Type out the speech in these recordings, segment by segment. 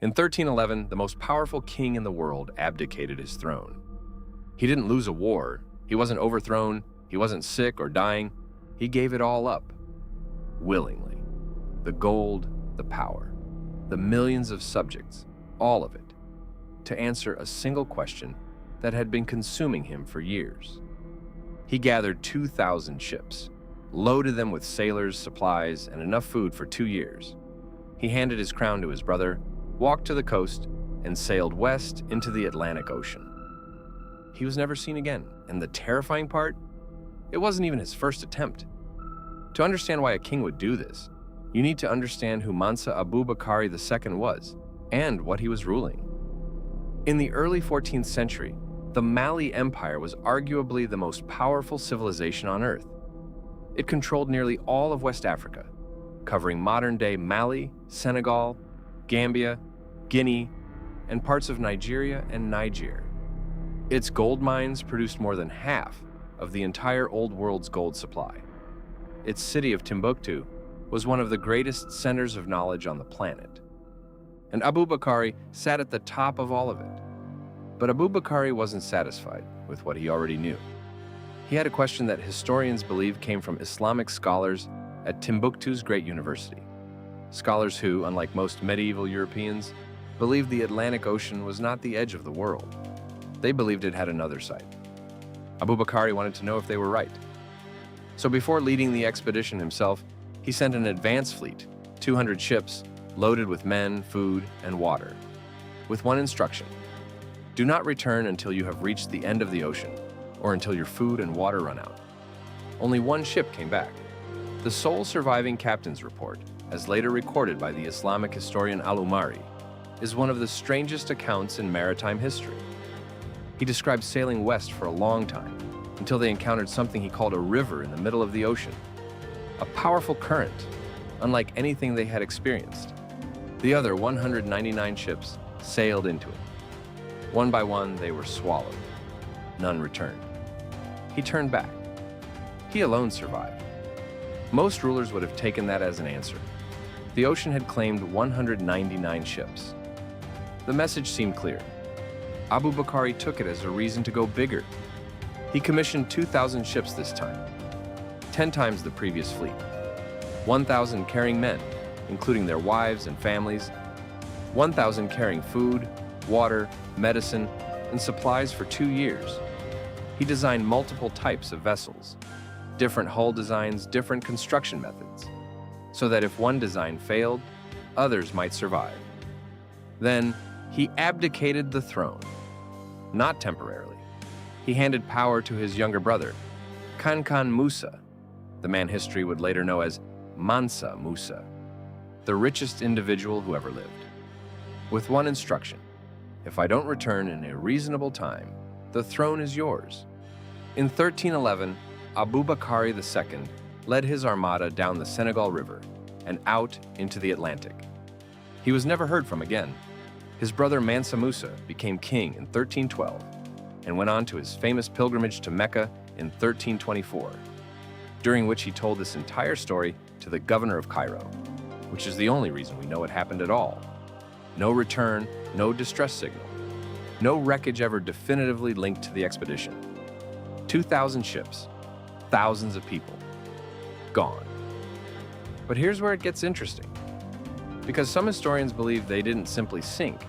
In 1311, the most powerful king in the world abdicated his throne. He didn't lose a war, he wasn't overthrown, he wasn't sick or dying. He gave it all up, willingly. The gold, the power, the millions of subjects, all of it, to answer a single question that had been consuming him for years. He gathered 2,000 ships, loaded them with sailors, supplies, and enough food for 2 years. He handed his crown to his brother, walked to the coast, and sailed west into the Atlantic Ocean. He was never seen again, and the terrifying part? It wasn't even his first attempt. To understand why a king would do this, you need to understand who Mansa Abubakari II was, and what he was ruling. In the early 14th century, the Mali Empire was arguably the most powerful civilization on Earth. It controlled nearly all of West Africa, covering modern-day Mali, Senegal, Gambia, Guinea, and parts of Nigeria and Niger. Its gold mines produced more than half of the entire Old World's gold supply. Its city of Timbuktu was one of the greatest centers of knowledge on the planet. And Abubakari sat at the top of all of it. But Abubakari wasn't satisfied with what he already knew. He had a question that historians believe came from Islamic scholars at Timbuktu's great university. Scholars who, unlike most medieval Europeans, believed the Atlantic Ocean was not the edge of the world. They believed it had another side. Abubakari wanted to know if they were right. So before leading the expedition himself, he sent an advance fleet, 200 ships, loaded with men, food, and water, with one instruction: do not return until you have reached the end of the ocean, or until your food and water run out. Only one ship came back. The sole surviving captain's report, as later recorded by the Islamic historian Al-Umari, is one of the strangest accounts in maritime history. He described sailing west for a long time, until they encountered something he called a river in the middle of the ocean. A powerful current, unlike anything they had experienced. The other 199 ships sailed into it. One by one, they were swallowed. None returned. He turned back. He alone survived. Most rulers would have taken that as an answer. The ocean had claimed 199 ships. The message seemed clear. Abubakari took it as a reason to go bigger. He commissioned 2,000 ships this time, 10 times the previous fleet. 1,000 carrying men, including their wives and families. 1,000 carrying food, water, medicine, and supplies for 2 years. He designed multiple types of vessels, different hull designs, different construction methods, so that if one design failed, others might survive. Then, he abdicated the throne, not temporarily. He handed power to his younger brother, Kankan Musa, the man history would later know as Mansa Musa, the richest individual who ever lived, with one instruction: if I don't return in a reasonable time, the throne is yours. In 1311, Abubakari II led his armada down the Senegal River and out into the Atlantic. He was never heard from again. His brother Mansa Musa became king in 1312 and went on to his famous pilgrimage to Mecca in 1324, during which he told this entire story to the governor of Cairo, which is the only reason we know it happened at all. No return, no distress signal, no wreckage ever definitively linked to the expedition. 2,000 ships, thousands of people, gone. But here's where it gets interesting, because some historians believe they didn't simply sink.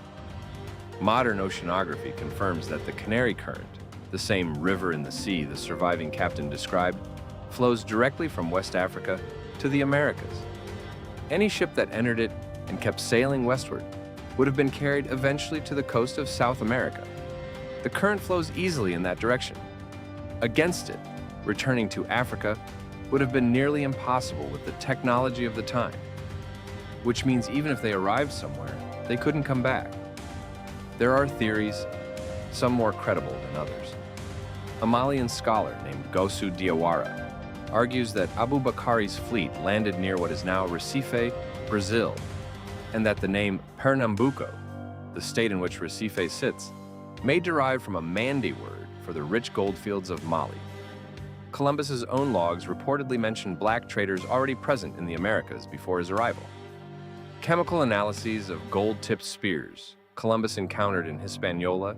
Modern oceanography confirms that the Canary Current, the same river in the sea the surviving captain described, flows directly from West Africa to the Americas. Any ship that entered it and kept sailing westward would have been carried eventually to the coast of South America. The current flows easily in that direction. Against it, returning to Africa would have been nearly impossible with the technology of the time, which means even if they arrived somewhere, they couldn't come back. There are theories, some more credible than others. A Malian scholar named Gosu Diawara argues that Abubakari's fleet landed near what is now Recife, Brazil, and that the name Pernambuco, the state in which Recife sits, may derive from a Mandi word for the rich goldfields of Mali. Columbus's own logs reportedly mention black traders already present in the Americas before his arrival. Chemical analyses of gold-tipped spears Columbus encountered in Hispaniola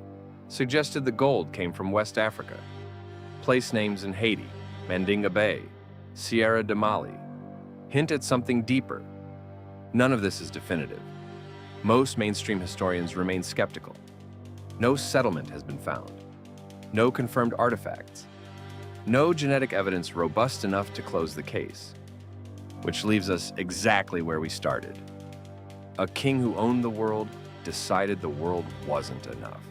suggested the gold came from West Africa. Place names in Haiti, Mandinga Bay, Sierra de Mali hint at something deeper. None of this is definitive. Most mainstream historians remain skeptical. No settlement has been found. No confirmed artifacts. No genetic evidence robust enough to close the case. Which leaves us exactly where we started. A king who owned the world decided the world wasn't enough.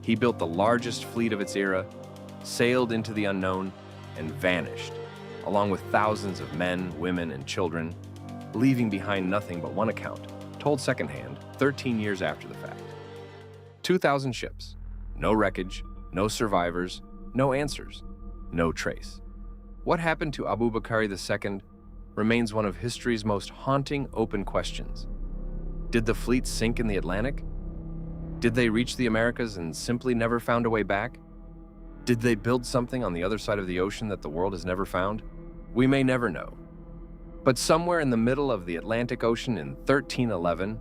He built the largest fleet of its era, sailed into the unknown, and vanished, along with thousands of men, women, and children, leaving behind nothing but one account, told secondhand 13 years after the fact. 2,000 ships, no wreckage, no survivors, no answers, no trace. What happened to Abubakari II remains one of history's most haunting open questions. Did the fleet sink in the Atlantic? Did they reach the Americas and simply never found a way back? Did they build something on the other side of the ocean that the world has never found? We may never know. But somewhere in the middle of the Atlantic Ocean in 1311,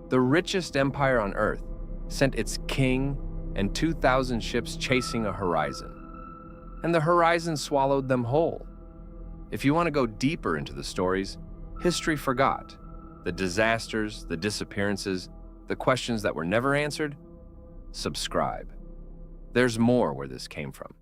the richest empire on Earth sent its king and 2,000 ships chasing a horizon. And the horizon swallowed them whole. If you want to go deeper into the stories history forgot, the disasters, the disappearances, the questions that were never answered, subscribe. There's more where this came from.